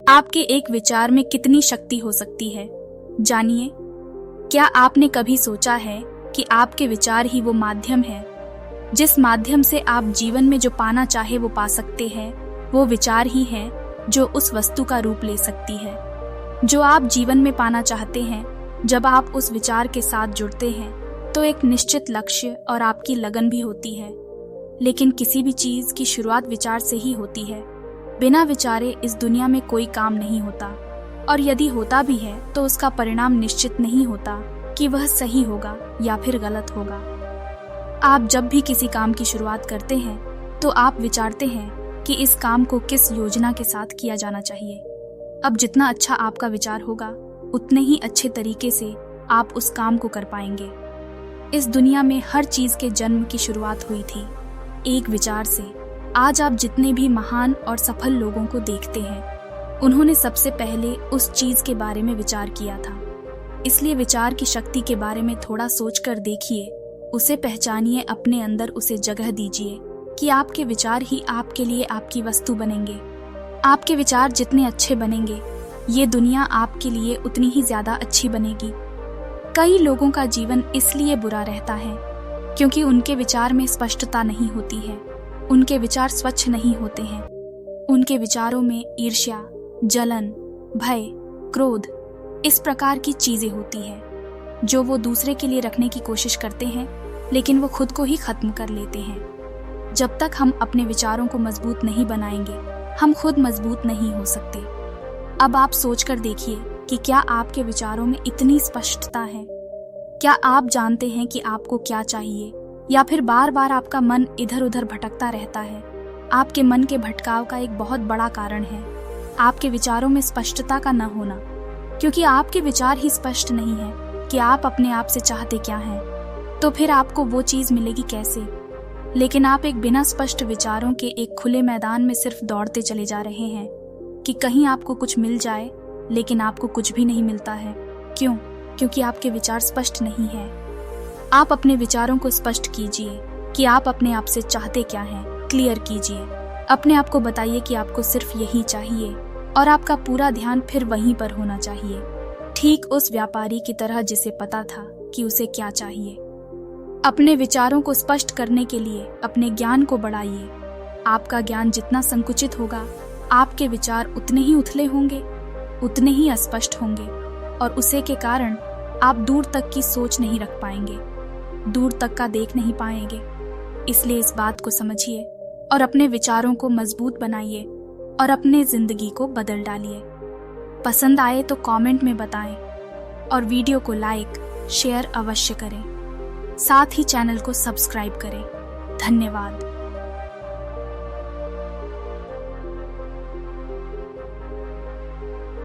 आपके एक विचार में कितनी शक्ति हो सकती है, जानिए। क्या आपने कभी सोचा है कि आपके विचार ही वो माध्यम है जिस माध्यम से आप जीवन में जो पाना चाहे वो पा सकते हैं। वो विचार ही है जो उस वस्तु का रूप ले सकती है जो आप जीवन में पाना चाहते हैं। जब आप उस विचार के साथ जुड़ते हैं तो एक निश्चित लक्ष्य और आपकी लगन भी होती है। लेकिन किसी भी चीज की शुरुआत विचार से ही होती है। बिना विचारे इस दुनिया में कोई काम नहीं होता, और यदि होता भी है तो उसका परिणाम निश्चित नहीं होता कि वह सही होगा या फिर गलत होगा। आप जब भी किसी काम की शुरुआत करते हैं तो आप विचारते हैं कि इस काम को किस योजना के साथ किया जाना चाहिए। अब जितना अच्छा आपका विचार होगा उतने ही अच्छे तरीके से आप उस काम को कर पाएंगे। इस दुनिया में हर चीज के जन्म की शुरुआत हुई थी एक विचार से। आज आप जितने भी महान और सफल लोगों को देखते हैं उन्होंने सबसे पहले उस चीज के बारे में विचार किया था। इसलिए विचार की शक्ति के बारे में थोड़ा सोच कर देखिए, उसे पहचानिए, अपने अंदर उसे जगह दीजिए कि आपके विचार ही आपके लिए आपकी वस्तु बनेंगे। आपके विचार जितने अच्छे बनेंगे ये दुनिया आपके लिए उतनी ही ज्यादा अच्छी बनेगी। कई लोगों का जीवन इसलिए बुरा रहता है क्योंकि उनके विचार में स्पष्टता नहीं होती है। उनके विचार स्वच्छ नहीं होते हैं। उनके विचारों में ईर्ष्या, जलन, भय, क्रोध, इस प्रकार की चीजें होती है जो वो दूसरे के लिए रखने की कोशिश करते हैं, लेकिन वो खुद को ही खत्म कर लेते हैं। जब तक हम अपने विचारों को मजबूत नहीं बनाएंगे हम खुद मजबूत नहीं हो सकते। अब आप सोचकर देखिए कि क्या आपके विचारों में इतनी स्पष्टता है? क्या आप जानते हैं कि आपको क्या चाहिए, या फिर बार बार आपका मन इधर उधर भटकता रहता है? आपके मन के भटकाव का एक बहुत बड़ा कारण है आपके विचारों में स्पष्टता का न होना, क्योंकि आपके विचार ही स्पष्ट नहीं है कि आप अपने आप से चाहते क्या हैं, तो फिर आपको वो चीज मिलेगी कैसे? लेकिन आप एक बिना स्पष्ट विचारों के एक खुले मैदान में सिर्फ दौड़ते चले जा रहे हैं कि कहीं आपको कुछ मिल जाए, लेकिन आपको कुछ भी नहीं मिलता है। क्यों? क्योंकि आपके विचार स्पष्ट नहीं है। आप अपने विचारों को स्पष्ट कीजिए कि आप अपने आप से चाहते क्या हैं, क्लियर कीजिए। अपने आप को बताइए कि आपको सिर्फ यही चाहिए और आपका पूरा ध्यान फिर वहीं पर होना चाहिए, ठीक उस व्यापारी की तरह जिसे पता था कि उसे क्या चाहिए। अपने विचारों को स्पष्ट करने के लिए अपने ज्ञान को बढ़ाइए। आपका ज्ञान जितना संकुचित होगा आपके विचार उतने ही उथले होंगे, उतने ही अस्पष्ट होंगे, और उसे के कारण आप दूर तक की सोच नहीं रख पाएंगे, दूर तक का देख नहीं पाएंगे। इसलिए इस बात को समझिए और अपने विचारों को मजबूत बनाइए और अपने जिंदगी को बदल डालिए। पसंद आए तो कमेंट में बताएं और वीडियो को लाइक, शेयर अवश्य करें। साथ ही चैनल को सब्सक्राइब करें। धन्यवाद।